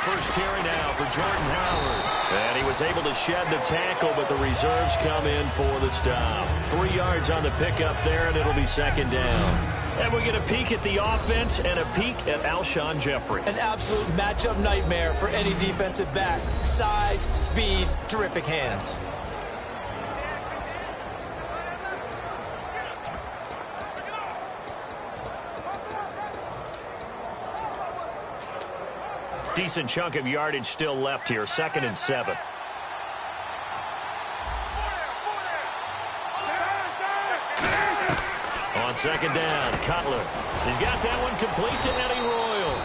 first carry now for Jordan Howard. And he was able to shed the tackle, but the reserves come in for the stop. 3 yards on the pickup there, and it'll be second down. And we get a peek at the offense and a peek at Alshon Jeffrey. An absolute matchup nightmare for any defensive back. Size, speed, terrific hands. Decent chunk of yardage still left here. 2nd and 7. On 2nd down, Cutler. He's got that one complete to Eddie Royal.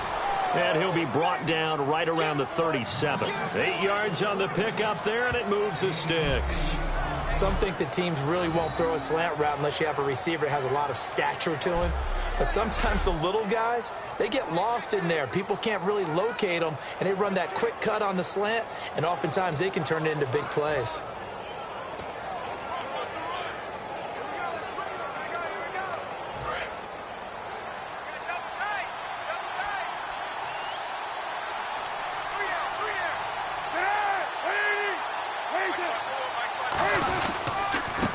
And he'll be brought down right around the 37. 8 yards on the pickup there, and it moves the sticks. Some think that teams really won't throw a slant route unless you have a receiver that has a lot of stature to him. But sometimes the little guys, they get lost in there. People can't really locate them, and they run that quick cut on the slant, and oftentimes they can turn it into big plays.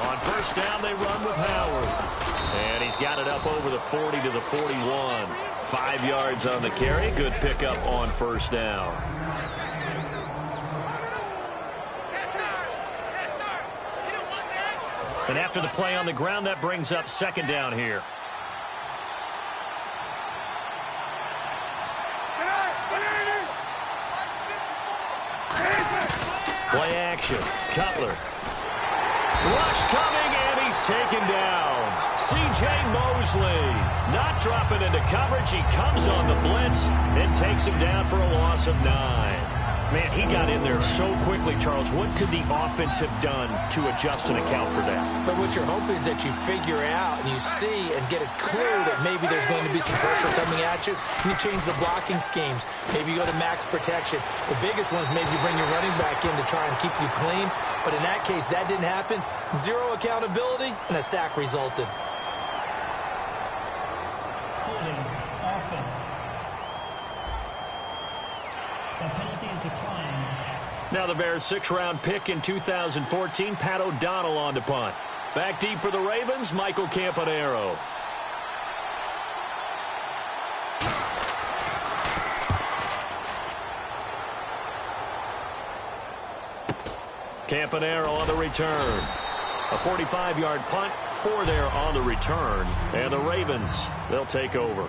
On first down, they run with Howard. And he's got it up over the 40 to the 41. 5 yards on the carry. Good pickup on first down. And after the play on the ground, that brings up 2nd down here. Play action. Cutler. Rush coming, and he's taken down. C.J. Mosley not dropping into coverage. He comes on the blitz and takes him down for a loss of 9. Man, he got in there so quickly, Charles. What could the offense have done to adjust and account for that? But what you're hoping is that you figure out and you see and get a clue that maybe there's going to be some pressure coming at you, and you change the blocking schemes. Maybe you go to max protection. The biggest one is maybe you bring your running back in to try and keep you clean. But in that case, that didn't happen. 0 accountability, and a sack resulted. Holding offense. The penalty is declined. Now the Bears' 6th-round pick in 2014, Pat O'Donnell on to punt. Back deep for the Ravens, Michael Campanaro. Campanaro on the return. A 45-yard punt, 4 there on the return. And the Ravens, they'll take over.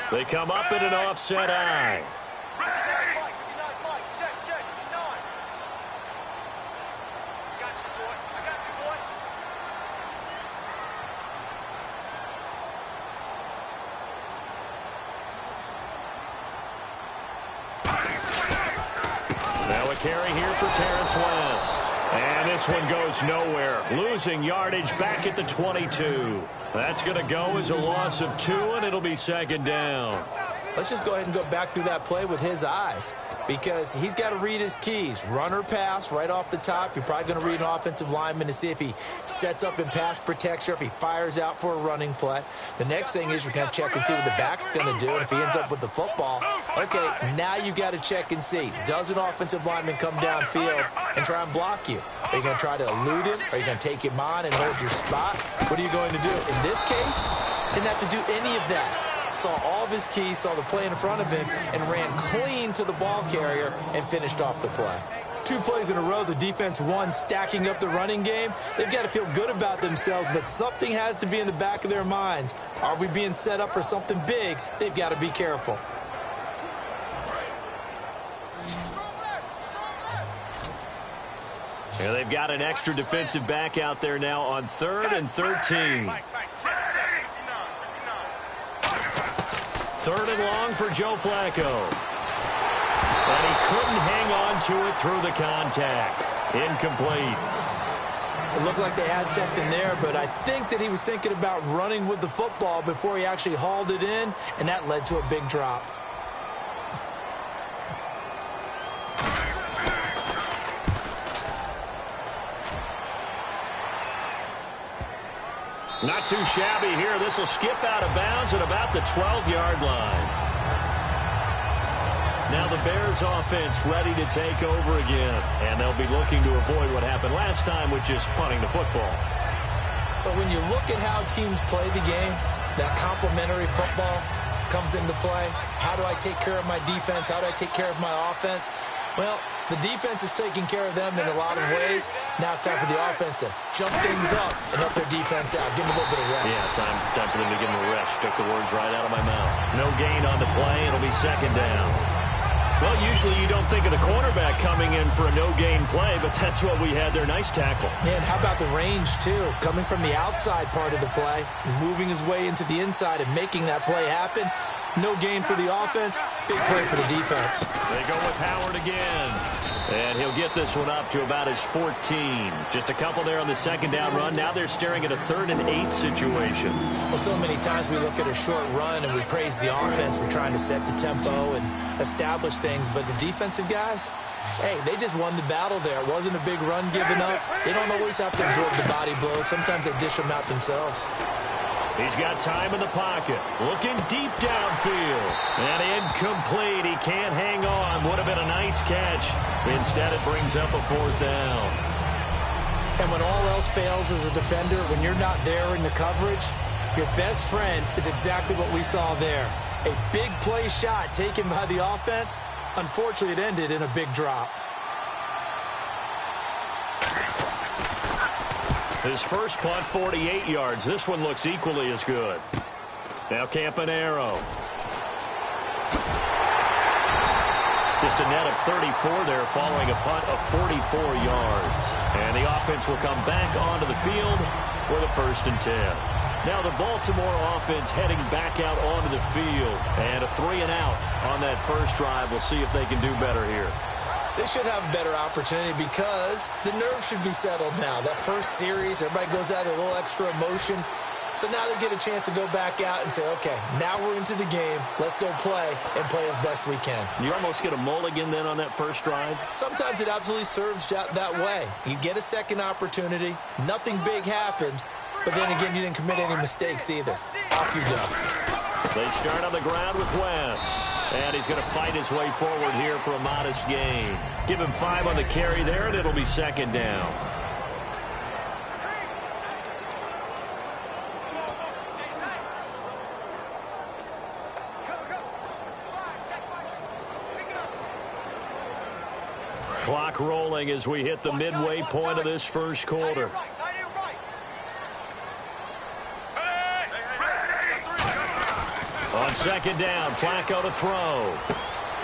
They come up in an offset eye. Now a carry here for Terrence West. And this one goes nowhere. Losing yardage back at the 22. That's going to go as a loss of 2, and it'll be 2nd down. Let's just go ahead and go back through that play with his eyes, because he's got to read his keys. Run or pass right off the top. You're probably going to read an offensive lineman to see if he sets up in pass protection, or if he fires out for a running play. The next thing is you're going to check and see what the back's going to do, and if he ends up with the football, okay, now you got to check and see. Does an offensive lineman come downfield and try and block you? Are you going to try to elude him? Are you going to take him on and hold your spot? What are you going to do? In this case, didn't have to do any of that. Saw all of his keys, saw the play in front of him, and ran clean to the ball carrier and finished off the play. 2 plays in a row, the defense won, stacking up the running game. They've got to feel good about themselves, but something has to be in the back of their minds. Are we being set up for something big? They've got to be careful. Yeah, they've got an extra defensive back out there now on 3rd and 13. 3rd and long for Joe Flacco. And he couldn't hang on to it through the contact. Incomplete. It looked like they had something there, but I think that he was thinking about running with the football before he actually hauled it in, and that led to a big drop. Not too shabby here. This will skip out of bounds at about the 12-yard line. Now the Bears offense ready to take over again. And they'll be looking to avoid what happened last time, which is punting the football. But when you look at how teams play the game, that complementary football comes into play. How do I take care of my defense? How do I take care of my offense? Well, the defense is taking care of them in a lot of ways. Now it's time for the offense to jump things up and help their defense out. Give them a little bit of rest. Yeah, time for them to give them a rest. Took the words right out of my mouth. No gain on the play. It'll be second down. Well, usually you don't think of the cornerback coming in for a no-gain play, but that's what we had there. Nice tackle. And how about the range, too? Coming from the outside part of the play, moving his way into the inside and making that play happen. No gain for the offense. Big play for the defense. They go with Howard again. And he'll get this one up to about his 14. Just a couple there on the second down run. Now they're staring at a 3rd and 8 situation. Well, so many times we look at a short run and we praise the offense for trying to set the tempo and establish things. But the defensive guys, hey, they just won the battle there. It wasn't a big run given up. They don't always have to absorb the body blows. Sometimes they dish them out themselves. He's got time in the pocket. Looking deep downfield. And incomplete. He can't hang on. Would have been a nice catch. Instead, it brings up a 4th down. And when all else fails as a defender, when you're not there in the coverage, your best friend is exactly what we saw there. A big play shot taken by the offense. Unfortunately, it ended in a big drop. His first punt, 48 yards. This one looks equally as good. Now Campanaro. Just a net of 34 there following a punt of 44 yards. And the offense will come back onto the field with a 1st and 10. Now the Baltimore offense heading back out onto the field. And a 3 and out on that first drive. We'll see if they can do better here. They should have a better opportunity because the nerves should be settled now. That first series, everybody goes out with a little extra emotion. So now they get a chance to go back out and say, okay, now we're into the game. Let's go play and play as best we can. You almost get a mulligan then on that first drive? Sometimes it absolutely serves that way. You get a second opportunity. Nothing big happened. But then again, you didn't commit any mistakes either. Off you go. They start on the ground with West. And he's going to fight his way forward here for a modest gain. Give him 5 on the carry there, and it'll be second down. Clock rolling as we hit the midway point of this first quarter. On second down, Flacco to throw.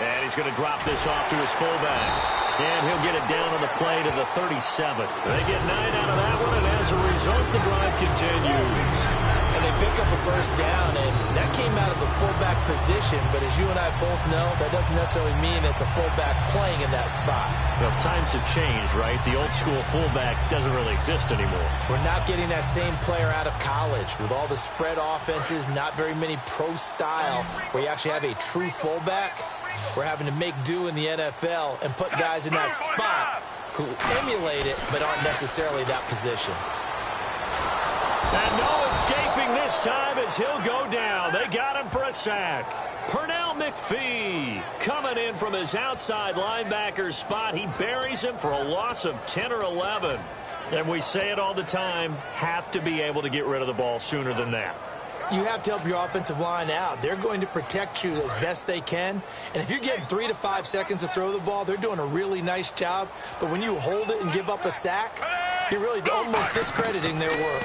And he's going to drop this off to his fullback. And he'll get it down on the play to the 37. They get 9 out of that one, and as a result, the drive continues. And they pick up a first down, and that came out of the fullback position. But as you and I both know, that doesn't necessarily mean it's a fullback playing in that spot. Well, times have changed, right? The old school fullback doesn't really exist anymore. We're not getting that same player out of college with all the spread offenses, not very many pro style, where you actually have a true fullback. We're having to make do in the NFL and put guys in that spot who emulate it but aren't necessarily that position. And no escaping this time as he'll go down. They got him for a sack. Pernell McPhee coming in from his outside linebacker spot. He buries him for a loss of 10 or 11. And we say it all the time, have to be able to get rid of the ball sooner than that. You have to help your offensive line out. They're going to protect you as best they can. And if you're getting 3 to 5 seconds to throw the ball, they're doing a really nice job. But when you hold it and give up a sack, you're really almost discrediting their work.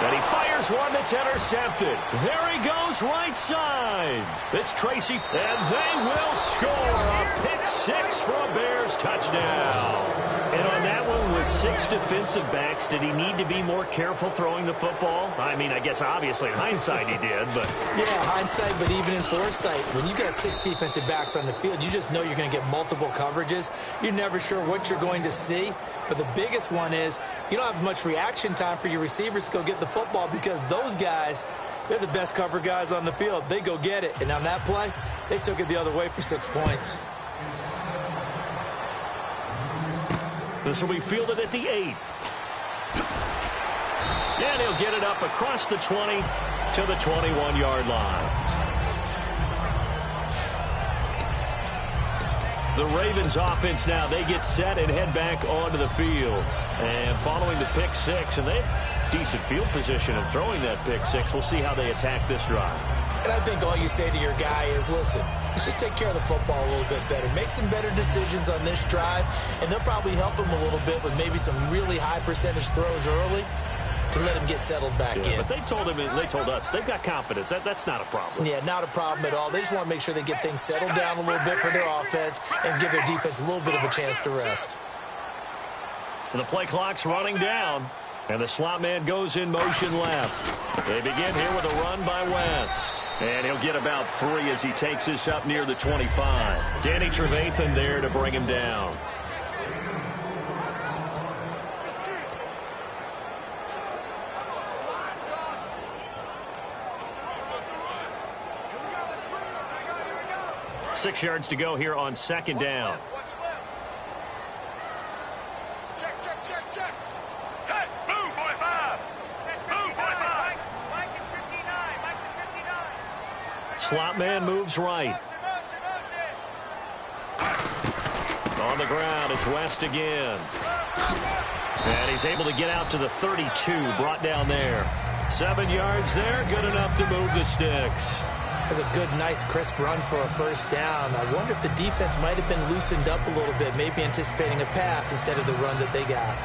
And he fires one that's intercepted. There he goes, right side. It's Tracy, and they will score a pick 6 for a Bears touchdown. And on that one with 6 defensive backs, did he need to be more careful throwing the football? I mean, I guess obviously in hindsight he did, but... Yeah, hindsight, but even in foresight, when you got 6 defensive backs on the field, you just know you're going to get multiple coverages. You're never sure what you're going to see. But the biggest one is you don't have much reaction time for your receivers to go get the football because those guys, they're the best cover guys on the field. They go get it. And on that play, they took it the other way for 6 points. This will be fielded at the 8. And he'll get it up across the 20 to the 21-yard line. The Ravens offense now, they get set and head back onto the field. And following the pick six, and they have decent field position of throwing that pick six. We'll see how they attack this drive. And I think all you say to your guy is, listen, let's just take care of the football a little bit better. Make some better decisions on this drive, and they'll probably help him a little bit with maybe some really high percentage throws early to let him get settled back in. But they told him, and they told us, they've got confidence. That's not a problem. Yeah, not a problem at all. They just want to make sure they get things settled down a little bit for their offense and give their defense a little bit of a chance to rest. And the play clock's running down, and the slot man goes in motion left. They begin here with a run by West. And he'll get about 3 as he takes this up near the 25. Danny Trevathan there to bring him down. Six yards to go here on second down. Slot man moves right. On the ground, it's West again. And he's able to get out to the 32, brought down there. 7 yards there, good enough to move the sticks. That's a good, nice, crisp run for a first down. I wonder if the defense might have been loosened up a little bit, maybe anticipating a pass instead of the run that they got.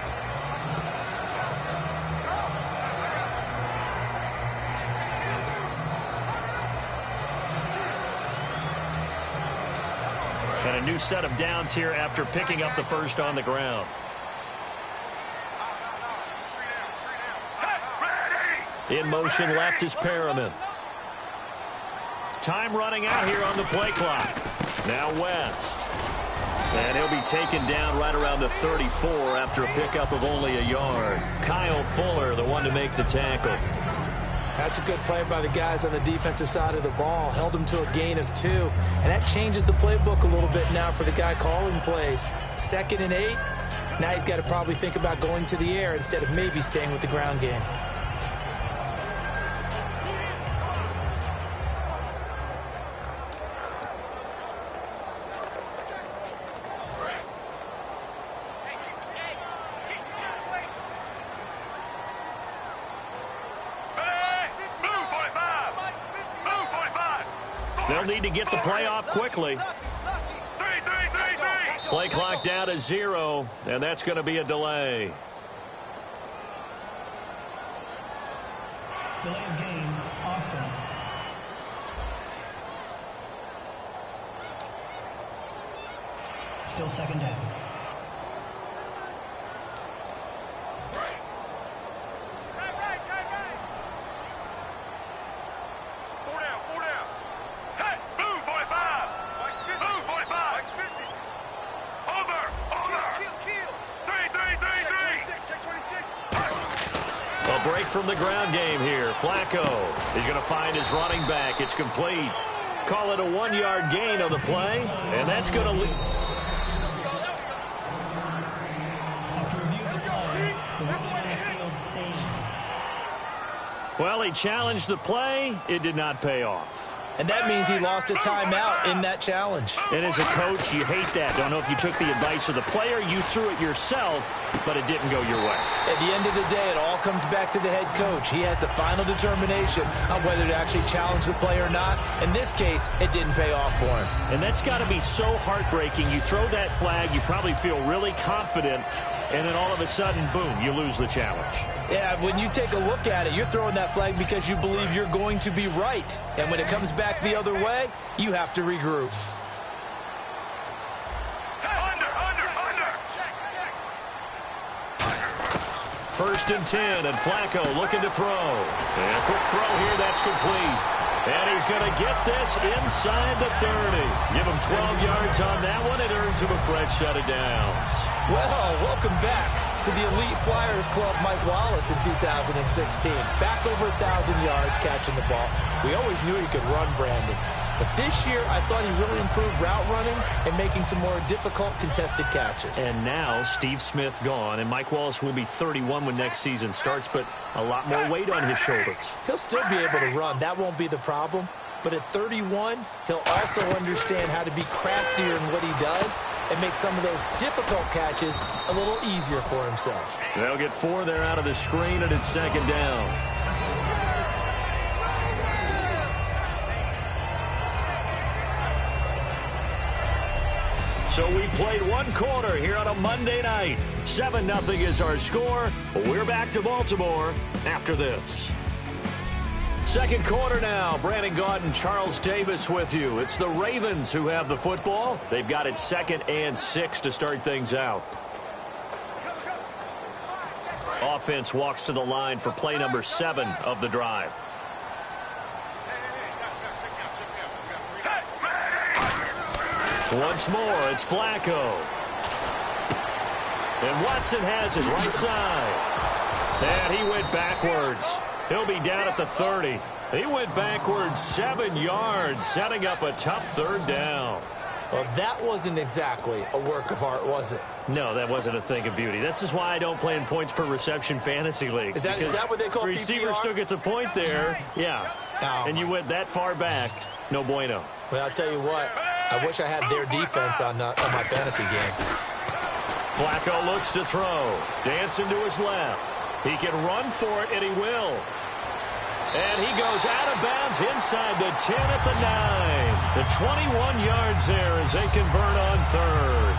And a new set of downs here after picking up the first on the ground. In motion left is Perriman. Time running out here on the play clock. Now West. And he'll be taken down right around the 34 after a pickup of only a yard. Kyle Fuller, the one to make the tackle. That's a good play by the guys on the defensive side of the ball. Held them to a gain of 2. And that changes the playbook a little bit now for the guy calling plays. 2nd and 8. Now he's got to probably think about going to the air instead of maybe staying with the ground game. They'll need to get the play off quickly. Play clock down to 0, and that's going to be a delay. Delay of game, offense. Still second down. Break from the ground game here. Flacco is going to find his running back. It's complete. Call it a 1-yard gain on the play, and that's going to lead. After review of the play, the ruling on the field stands. Well, he challenged the play. It did not pay off. And that means he lost a timeout in that challenge. And as a coach, you hate that. Don't know if you took the advice of the player, you threw it yourself, but it didn't go your way. At the end of the day, it all comes back to the head coach. He has the final determination on whether to actually challenge the play or not. In this case, it didn't pay off for him. And that's got to be so heartbreaking. You throw that flag, you probably feel really confident, and then all of a sudden, boom, you lose the challenge. Yeah, when you take a look at it, you're throwing that flag because you believe you're going to be right. And when it comes back the other way, you have to regroup. First and 10, and Flacco looking to throw. And a quick throw here, that's complete. And he's going to get this inside the 30. Give him 12 yards on that one. It earns him a fresh set of downs. Well, welcome back to the Elite Flyers Club, Mike Wallace in 2016. Back over 1,000 yards catching the ball. We always knew he could run, Brandon. But this year, I thought he really improved route running and making some more difficult contested catches. And now Steve Smith gone, and Mike Wallace will be 31 when next season starts, but a lot more weight on his shoulders. He'll still be able to run. That won't be the problem. But at 31, he'll also understand how to be craftier in what he does and make some of those difficult catches a little easier for himself. They'll get 4 there out of the screen, and it's second down. So we played one quarter here on a Monday night. 7-0 is our score. We're back to Baltimore after this. Second quarter now. Brandon Gaudin and Charles Davis with you. It's the Ravens who have the football. They've got it 2nd and 6 to start things out. Offense walks to the line for play number 7 of the drive. Once more, it's Flacco. And Watson has his right side. And he went backwards. He'll be down at the 30. He went backwards 7 yards, setting up a tough third down. Well, that wasn't exactly a work of art, was it? No, that wasn't a thing of beauty. That's just why I don't play in points per reception fantasy leagues. Is that what they call receiver PPR? Still gets a point there. Yeah. Oh. And you went that far back. No bueno. Well, I'll tell you what. I wish I had their defense on my fantasy game. Flacco looks to throw. Dancing to his left. He can run for it, and he will. And he goes out of bounds inside the 10 at the 9. The 21 yards there as they convert on third.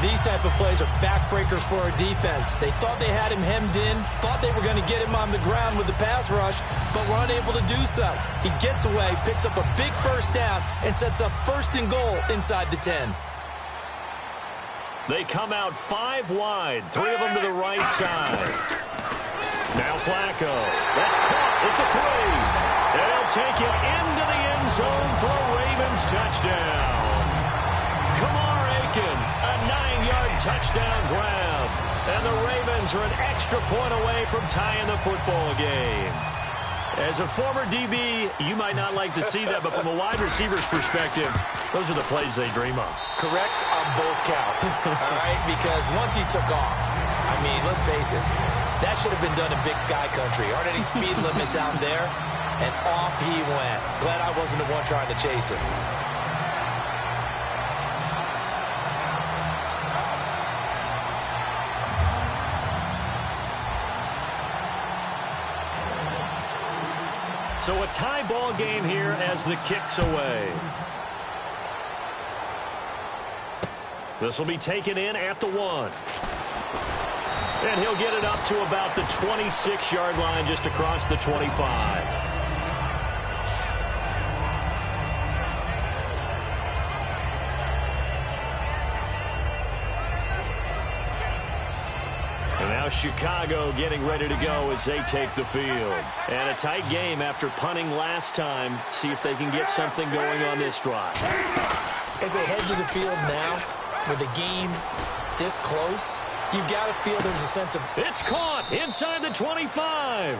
These type of plays are backbreakers for our defense. They thought they had him hemmed in, thought they were going to get him on the ground with the pass rush, but were unable to do so. He gets away, picks up a big first down, and sets up 1st and goal inside the 10. They come out 5 wide, 3 of them to the right side. Now Flacco. That's caught at the 3. They'll take it into the end zone for a Ravens touchdown. Kamar Aiken, a 9-yard touchdown grab. And the Ravens are an extra point away from tying the football game. As a former DB, you might not like to see that, but from a wide receiver's perspective, those are the plays they dream of. Correct on both counts, all right? Because once he took off, I mean, let's face it, that should have been done in Big Sky Country. Aren't any speed limits out there? And off he went. Glad I wasn't the one trying to chase him. So a tie ball game here as the kick's away. This will be taken in at the 1. And he'll get it up to about the 26-yard line just across the 25. And now Chicago getting ready to go as they take the field. And a tight game after punting last time. See if they can get something going on this drive. As they head to the field now, with a game this close, you got to feel there's a sense of... It's caught inside the 25.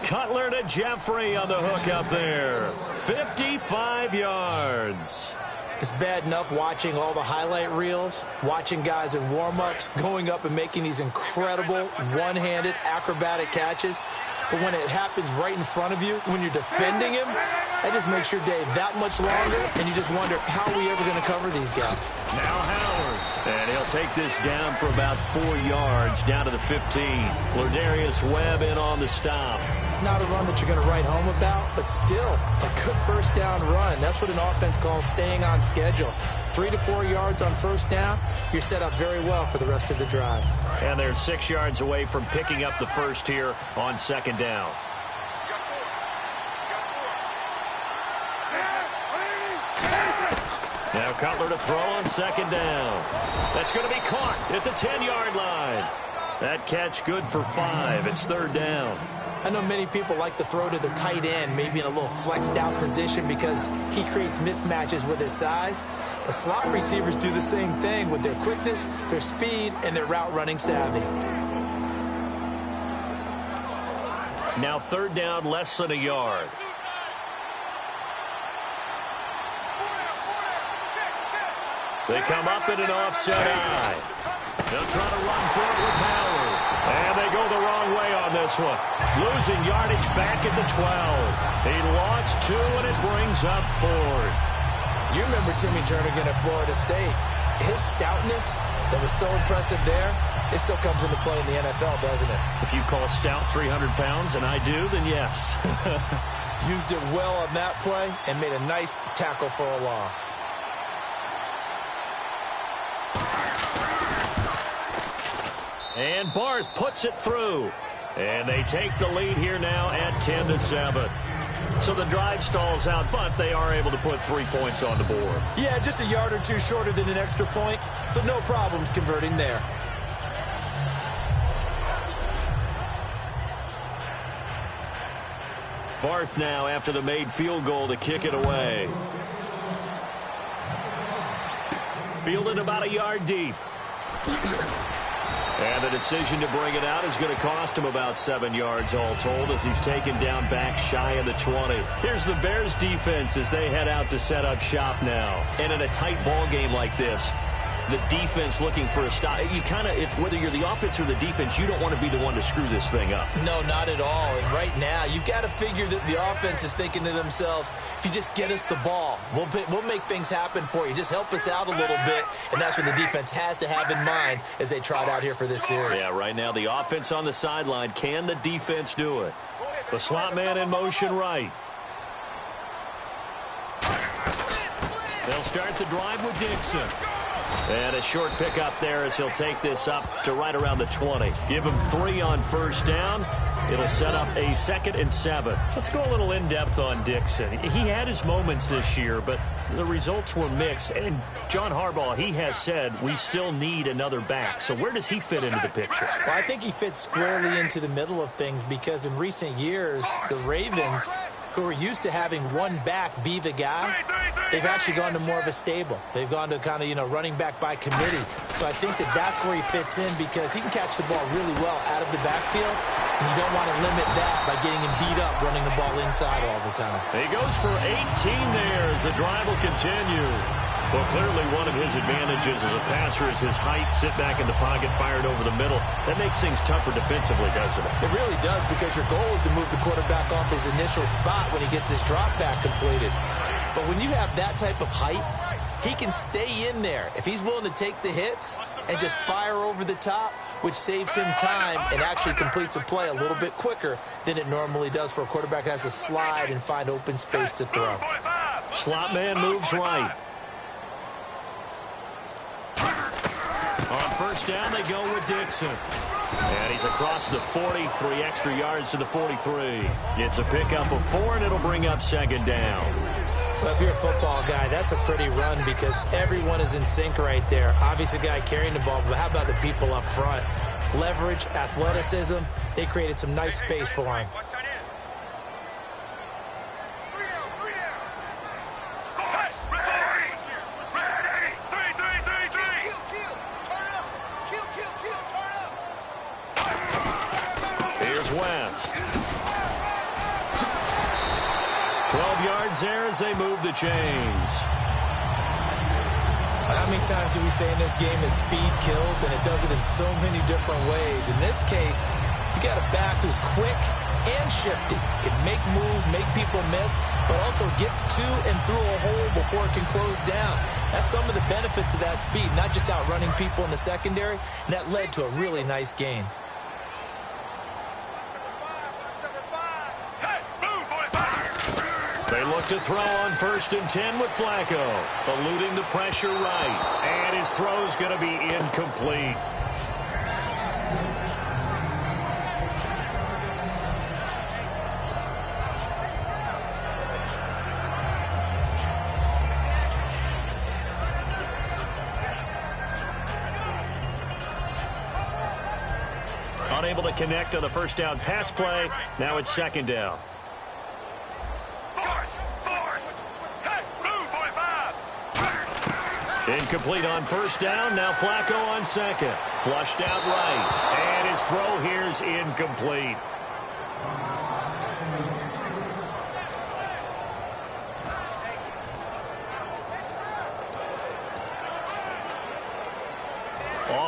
Cutler to Jeffrey on the hook up there. 55 yards. It's bad enough watching all the highlight reels, watching guys in warm-ups, going up and making these incredible one-handed acrobatic catches. But when it happens right in front of you, when you're defending him, that just makes your day that much longer, and you just wonder, how are we ever going to cover these guys? Now Howard. And he'll take this down for about 4 yards, down to the 15. Lardarius Webb in on the stop. Not a run that you're going to write home about, but still a good first down run. That's what an offense calls staying on schedule. 3 to 4 yards on first down, you're set up very well for the rest of the drive. And they're 6 yards away from picking up the first here on second down. Now Cutler to throw on second down. That's going to be caught at the 10-yard line. That catch good for 5. It's third down. I know many people like to throw to the tight end, maybe in a little flexed out position because he creates mismatches with his size. The slot receivers do the same thing with their quickness, their speed, and their route running savvy. Now third down, less than a yard. They come up in an offset eye. They'll try to run for it with Howard. And they go the wrong way on this one. Losing yardage back at the 12. He lost 2, and it brings up 4th. You remember Timmy Jernigan at Florida State. His stoutness that was so impressive there, it still comes into play in the NFL, doesn't it? If you call stout 300 pounds, and I do, then yes. Used it well on that play and made a nice tackle for a loss. And Barth puts it through. And they take the lead here now at 10-7. So the drive stalls out, but they are able to put 3 points on the board. Yeah, just a yard or two shorter than an extra point, so no problems converting there. Barth now after the made field goal to kick it away. Fielded about a yard deep. And the decision to bring it out is going to cost him about 7 yards all told as he's taken down back shy of the 20. Here's the Bears defense as they head out to set up shop now. And in a tight ball game like this, the defense looking for a stop. You kind of, whether you're the offense or the defense, you don't want to be the one to screw this thing up. No, not at all. And right now, you've got to figure that the offense is thinking to themselves, if you just get us the ball, we'll make things happen for you. Just help us out a little bit. And that's what the defense has to have in mind as they trot out here for this series. Yeah, right now, the offense on the sideline. Can the defense do it? The slot man in motion right. They'll start the drive with Dixon. And a short pickup there as he'll take this up to right around the 20. Give him 3 on first down. It'll set up a 2nd and 7. Let's go a little in-depth on Dixon. He had his moments this year, but the results were mixed. And John Harbaugh, he has said we still need another back. So where does he fit into the picture? Well, I think he fits squarely into the middle of things because in recent years, the Ravens, who are used to having one back be the guy, they've actually gone to more of a stable. They've gone to kind of, running back by committee. So I think that's where he fits in because he can catch the ball really well out of the backfield, and you don't want to limit that by getting him beat up running the ball inside all the time. He goes for 18 there as the drive will continue. Well, clearly one of his advantages as a passer is his height, sit back in the pocket, fired over the middle. That makes things tougher defensively, doesn't it? It really does because your goal is to move the quarterback off his initial spot when he gets his drop back completed. But when you have that type of height, he can stay in there. If he's willing to take the hits and just fire over the top, which saves him time and actually completes a play a little bit quicker than it normally does for a quarterback that has to slide and find open space to throw. Slot man moves right. On first down, they go with Dixon. And he's across the 40, 3 extra yards to the 43. It's a pickup of 4, and it'll bring up 2nd down. Well, if you're a football guy, that's a pretty run because everyone is in sync right there. Obviously, the guy carrying the ball, but how about the people up front? Leverage, athleticism, they created some nice space for him. West. 12 yards there as they move the chains. How many times do we say in this game that speed kills, and it does it in so many different ways? In this case, you got a back who's quick and shifty, can make moves, make people miss, but also gets to and through a hole before it can close down. That's some of the benefits of that speed, not just outrunning people in the secondary, and that led to a really nice gain. They look to throw on 1st and 10 with Flacco, eluding the pressure right, and his throw's going to be incomplete. Unable to connect on the first down pass play. Now it's 2nd down. Incomplete on first down. Now Flacco on 2nd. Flushed out right. And his throw here's incomplete.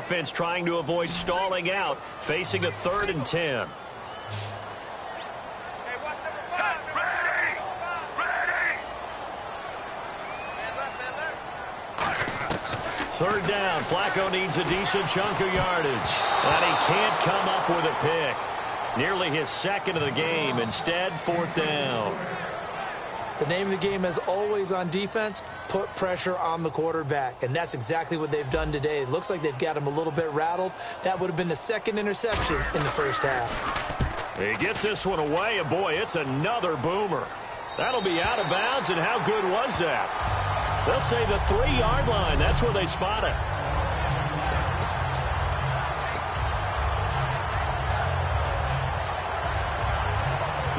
offense trying to avoid stalling out, facing a 3rd and 10. Third down. Flacco needs a decent chunk of yardage. And he can't come up with a pick. Nearly his 2nd of the game. Instead, 4th down. The name of the game, as always on defense, put pressure on the quarterback. And that's exactly what they've done today. It looks like they've got him a little bit rattled. That would have been the 2nd interception in the first half. He gets this one away, and boy, it's another boomer. That'll be out of bounds, and how good was that? They'll say the 3-yard line. That's where they spot it.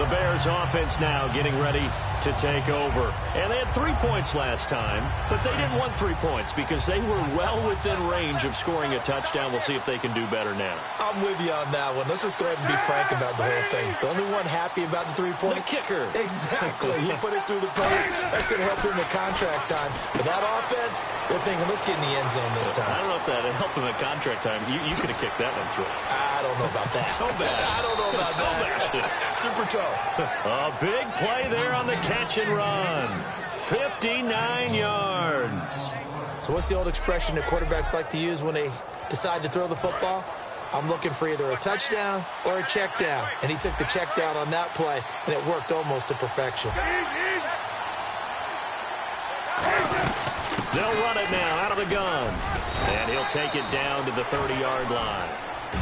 The Bears offense now getting ready to take over. And they had 3 points last time, but they didn't want 3 points because they were well within range of scoring a touchdown. We'll see if they can do better now. I'm with you on that one. Let's just go ahead and be frank about the whole thing. The only one happy about the 3-point? The kicker. Exactly. He put it through the post. That's going to help him in contract time. But that offense, they're thinking, let's get in the end zone this time. I don't know if that helped him at contract time. You could have kicked that one through. I don't know about that. Toe bash. I don't know about that. Super toe. A big play there on the catch and run. 59 yards. So what's the old expression that quarterbacks like to use when they decide to throw the football? I'm looking for either a touchdown or a check down. And he took the check down on that play, and it worked almost to perfection. They'll run it now out of the gun. And he'll take it down to the 30-yard line.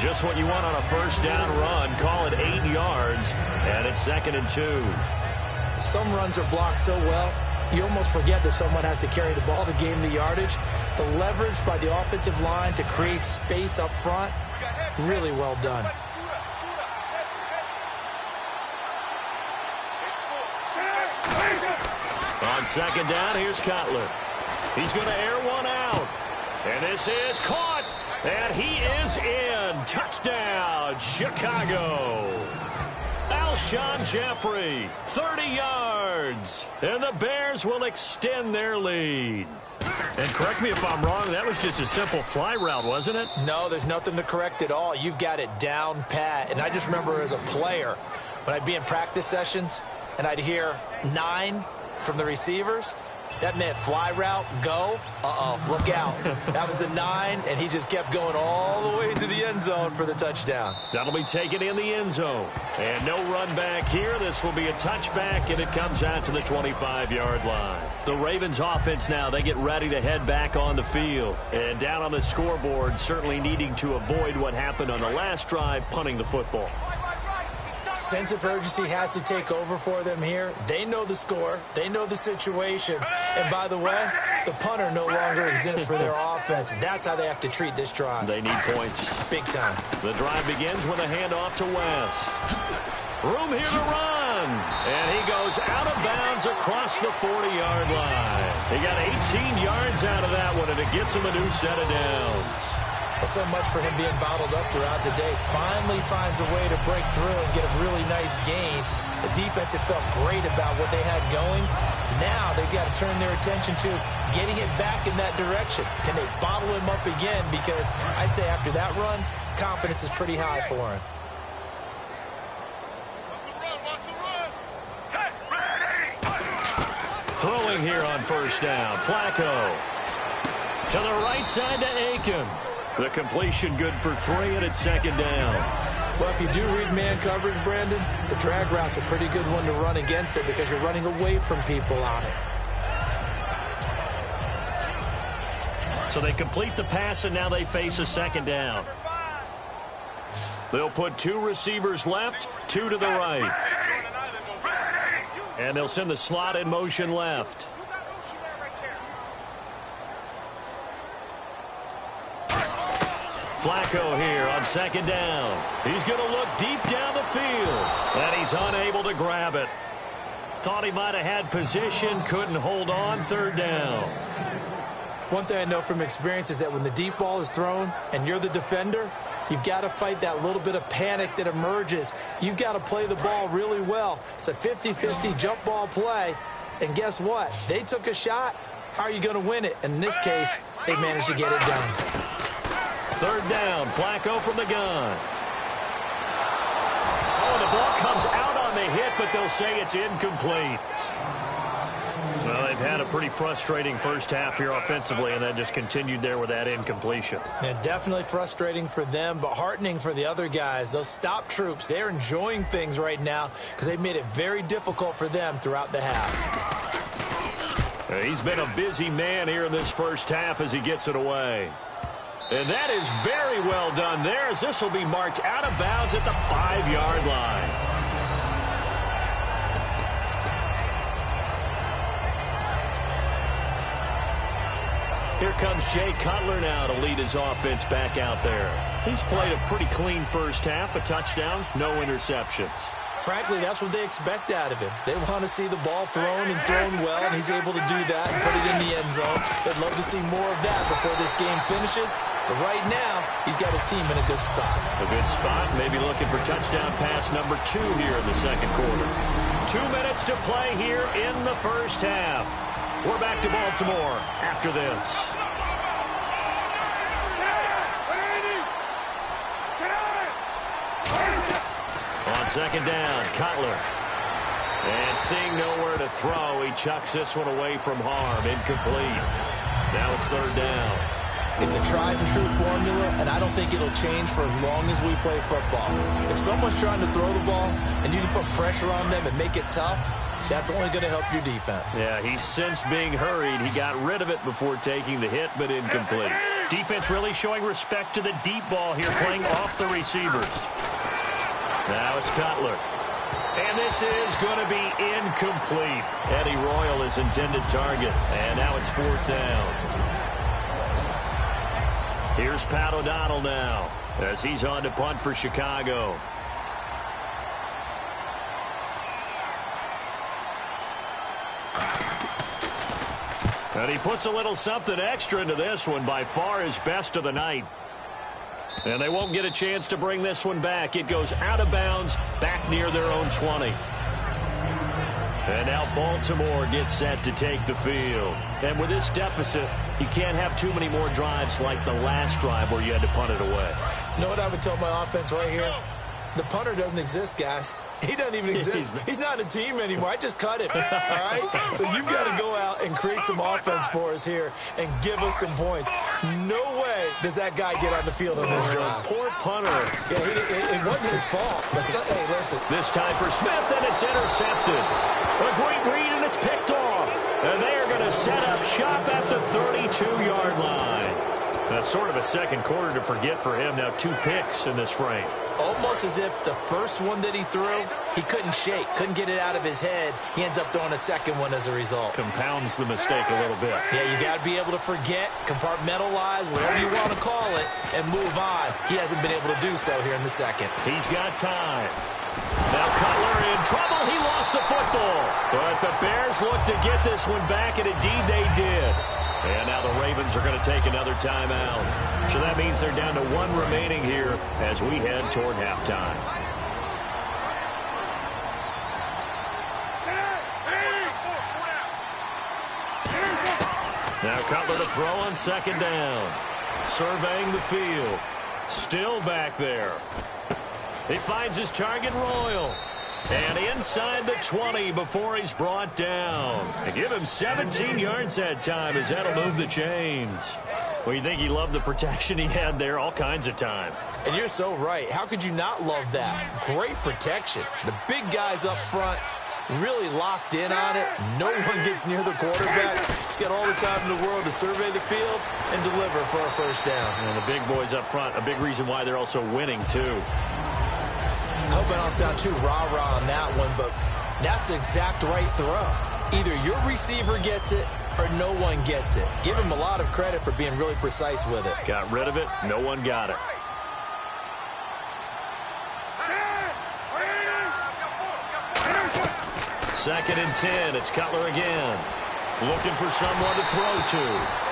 Just what you want on a first down run. Call it 8 yards, and it's 2nd and 2. Some runs are blocked so well, you almost forget that someone has to carry the ball to gain the yardage. The leverage by the offensive line to create space up front, really well done. On 2nd down, here's Cutler. He's going to air one out. And this is caught. And he is in. Touchdown, Chicago. Alshon Jeffrey, 30 yards. And the Bears will extend their lead. And correct me if I'm wrong, that was just a simple fly route, wasn't it? No, there's nothing to correct at all. You've got it down pat. And I just remember as a player, when I'd be in practice sessions and I'd hear 9 from the receivers, that meant fly route, go, look out. That was the 9, and he just kept going all the way to the end zone for the touchdown. That'll be taken in the end zone. And no run back here. This will be a touchback, and it comes out to the 25-yard line. The Ravens offense now, they get ready to head back on the field. And down on the scoreboard, certainly needing to avoid what happened on the last drive, punting the football. Sense of urgency has to take over for them here. They know the score. They know the situation. And by the way, the punter no longer exists for their offense. That's how they have to treat this drive. They need points. Big time. The drive begins with a handoff to West. Room here to run. And he goes out of bounds across the 40-yard line. He got 18 yards out of that one, and it gets him a new set of downs. Well, so much for him being bottled up throughout the day. Finally finds a way to break through and get a really nice gain. The defense had felt great about what they had going. Now they've got to turn their attention to getting it back in that direction. Can they bottle him up again? Because I'd say after that run, confidence is pretty high for him. Throwing here on first down. Flacco. To the right side to Aiken. The completion good for 3, and it's 2nd down. Well, if you do read man coverage, Brandon, the drag route's a pretty good one to run against it because you're running away from people on it. So they complete the pass, and now they face a 2nd down. They'll put 2 receivers left, 2 to the right. And they'll send the slot in motion left. Flacco here on 2nd down. He's going to look deep down the field, and he's unable to grab it. Thought he might have had position, couldn't hold on. 3rd down. One thing I know from experience is that when the deep ball is thrown and you're the defender, you've got to fight that little bit of panic that emerges. You've got to play the ball really well. It's a 50-50 jump ball play, and guess what? They took a shot. How are you going to win it? And in this case, they managed to get it done. Third down, Flacco from the gun. Oh, the ball comes out on the hit, but they'll say it's incomplete. Well, they've had a pretty frustrating first half here offensively, and then just continued there with that incompletion. Yeah, definitely frustrating for them, but heartening for the other guys. Those stop troops, they're enjoying things right now because they've made it very difficult for them throughout the half. He's been a busy man here in this first half as he gets it away. And that is very well done there, as this will be marked out of bounds at the 5-yard line. Here comes Jay Cutler now to lead his offense back out there. He's played a pretty clean first half, a touchdown, no interceptions. Frankly, that's what they expect out of him. They want to see the ball thrown and thrown well, and he's able to do that and put it in the end zone. They'd love to see more of that before this game finishes. But right now, he's got his team in a good spot. A good spot, maybe looking for touchdown pass number 2 here in the second quarter. 2 minutes to play here in the first half. We're back to Baltimore after this. On second down, Cutler. And seeing nowhere to throw, he chucks this one away from harm. Incomplete. Now it's third down. It's a tried and true formula, and I don't think it'll change for as long as we play football. If someone's trying to throw the ball and you can put pressure on them and make it tough, that's only going to help your defense. Yeah, he's since being hurried. He got rid of it before taking the hit, but incomplete. Defense really showing respect to the deep ball here, playing off the receivers. Now it's Cutler. And this is going to be incomplete. Eddie Royal is intended target. And now it's fourth down. Here's Pat O'Donnell now as he's on to punt for Chicago. And he puts a little something extra into this one, by far his best of the night. And they won't get a chance to bring this one back. It goes out of bounds, back near their own 20. And now Baltimore gets set to take the field. And with this deficit, you can't have too many more drives like the last drive where you had to punt it away. You know what I would tell my offense right here? The punter doesn't exist, guys. He doesn't even exist. He's not a team anymore. I just cut him, all right? So you've got to go out and create some offense for us here and give us some points. No way does that guy get on the field on this drive. Poor punter. Yeah, it wasn't his fault. But hey, listen. This time for Smith, and it's intercepted. A great read, and it's picked off. And they are going to set up shop at the 32-yard line. That's sort of a second quarter to forget for him. Now 2 picks in this frame. Almost as if the first one that he threw, he couldn't shake, couldn't get it out of his head. He ends up throwing a second one as a result. Compounds the mistake a little bit. Yeah, you got to be able to forget, compartmentalize, whatever you want to call it, and move on. He hasn't been able to do so here in the second. He's got time. Now Cutler in trouble. He lost the football. But the Bears look to get this one back, and indeed they did. And now the Ravens are going to take another timeout. So that means they're down to 1 remaining here as we head toward halftime. Now Cutler to throw on second down. Surveying the field. Still back there. He finds his target, Royal. And inside the 20 before he's brought down. They give him 17 yards that time as that'll move the chains. Well, you think he loved the protection he had there all kinds of time. And you're so right. How could you not love that? Great protection. The big guys up front really locked in on it. No one gets near the quarterback. He's got all the time in the world to survey the field and deliver for a first down. And the big boys up front, a big reason why they're also winning, too. I hope I don't sound too rah-rah on that one, but that's the exact right throw. Either your receiver gets it or no one gets it. Give him a lot of credit for being really precise with it. Got rid of it. No one got it. Second and 10. It's Cutler again. Looking for someone to throw to.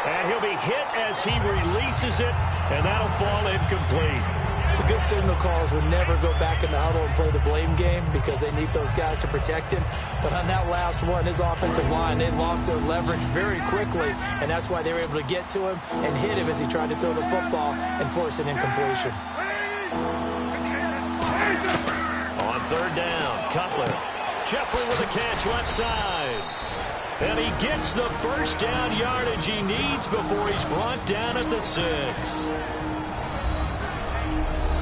And he'll be hit as he releases it, and that'll fall incomplete. the good signal callers would never go back in the huddle and play the blame game because they need those guys to protect him. But on that last one, his offensive line, they lost their leverage very quickly, and that's why they were able to get to him and hit him as he tried to throw the football and force an incompletion. On third down, Cutler. Jeffrey with a catch left side. And he gets the first down yardage he needs before he's brought down at the 6.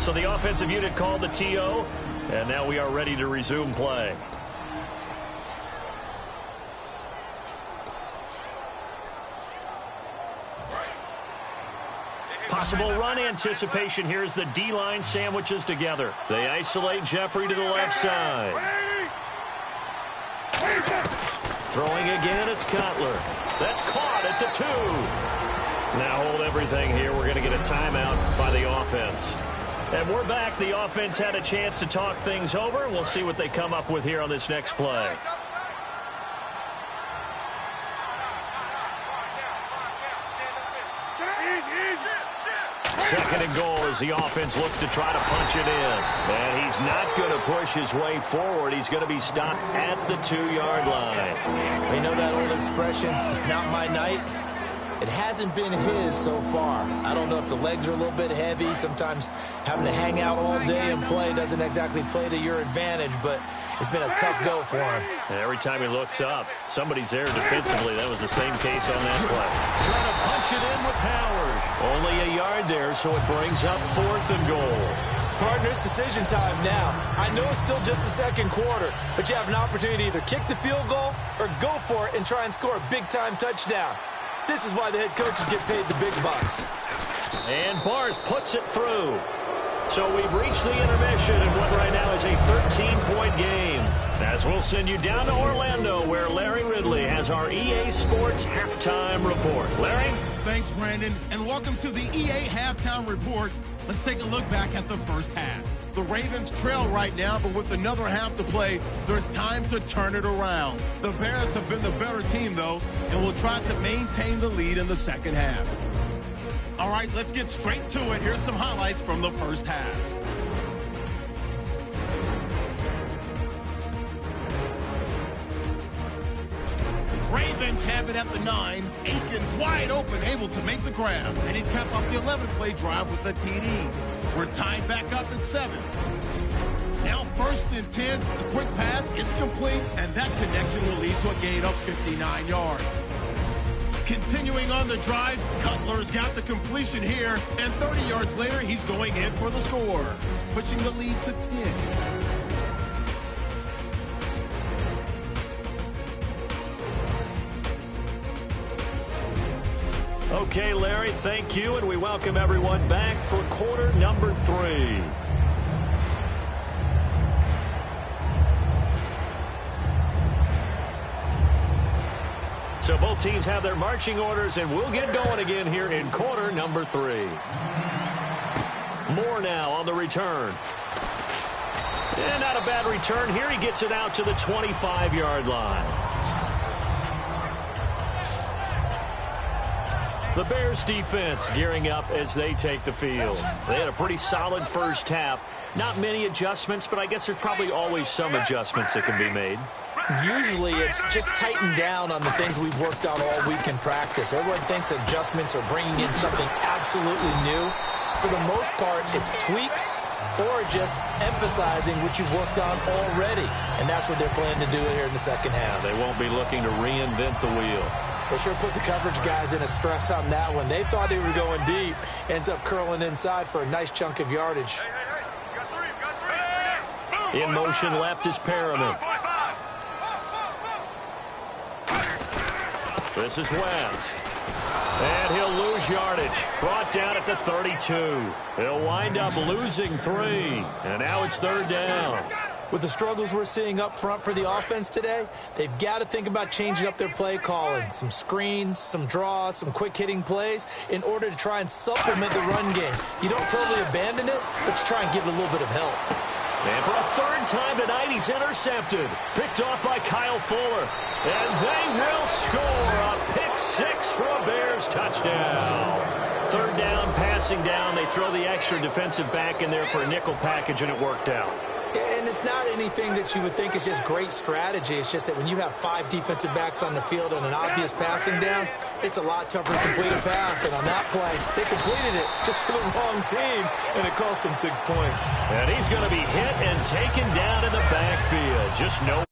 So the offensive unit called the TO, and now we are ready to resume play. Possible run anticipation here as the D-line sandwiches together. They isolate Jeffrey to the left side. Throwing again, it's Cutler. That's caught at the 2. Now hold everything here. We're going to get a timeout by the offense. And we're back. The offense had a chance to talk things over. We'll see what they come up with here on this next play. Second and goal as the offense looks to try to punch it in. And he's not going to push his way forward. He's going to be stopped at the 2-yard line. You know that old expression, it's not my night? It hasn't been his so far. I don't know if the legs are a little bit heavy. Sometimes having to hang out all day and play doesn't exactly play to your advantage, but it's been a tough go for him. And every time he looks up, somebody's there defensively. That was the same case on that play. Trying to punch it in with Howard. Only a yard there, so it brings up 4th and goal. Partner, it's decision time now. I know it's still just the second quarter, but you have an opportunity to either kick the field goal or go for it and try and score a big-time touchdown. This is why the head coaches get paid the big bucks. And Barth puts it through. So we've reached the intermission in what right now is a 13-point game. As we'll send you down to Orlando, where Larry Ridley has our EA Sports Halftime Report. Larry? Thanks, Brandon, and welcome to the EA Halftime Report. Let's take a look back at the first half. The Ravens trail right now, but with another half to play, there's time to turn it around. The Bears have been the better team, though, and will try to maintain the lead in the second half. All right, let's get straight to it. Here's some highlights from the first half. Ravens have it at the 9. Aikens wide open, able to make the grab. And he'd cap off the 11th-play drive with a TD. We're tied back up at 7. Now 1st and 10. The quick pass, it's complete. And that connection will lead to a gain of 59 yards. Continuing on the drive, Cutler's got the completion here. And 30 yards later, he's going in for the score. Pushing the lead to 10. Okay, Larry, thank you, and we welcome everyone back for quarter number 3. So both teams have their marching orders, and we'll get going again here in quarter number 3. Moore now on the return. And not a bad return here. He gets it out to the 25-yard line. The Bears defense gearing up as they take the field. They had a pretty solid first half. Not many adjustments, but I guess there's probably always some adjustments that can be made. Usually it's just tightened down on the things we've worked on all week in practice. Everyone thinks adjustments are bringing in something absolutely new. For the most part, it's tweaks or just emphasizing what you've worked on already. And that's what they're planning to do here in the second half. They won't be looking to reinvent the wheel. They sure put the coverage guys in a stress on that one. They thought they were going deep. Ends up curling inside for a nice chunk of yardage. In motion left is Perriman. This is West. And he'll lose yardage. Brought down at the 32. He'll wind up losing 3. And now it's third down. With the struggles we're seeing up front for the offense today, they've got to think about changing up their play calling. Some screens, some draws, some quick-hitting plays in order to try and supplement the run game. You don't totally abandon it, but you try and give it a little bit of help. And for a third time tonight, he's intercepted. Picked off by Kyle Fuller. And they will score a pick 6 for a Bears touchdown. Third down pass passing down. They throw the extra defensive back in there for a nickel package, and it worked out. And it's not anything that you would think is just great strategy. It's just that when you have 5 defensive backs on the field and an obvious passing down, it's a lot tougher to complete a pass. And on that play, they completed it just to the wrong team, and it cost them 6 points. And he's going to be hit and taken down in the backfield. Just no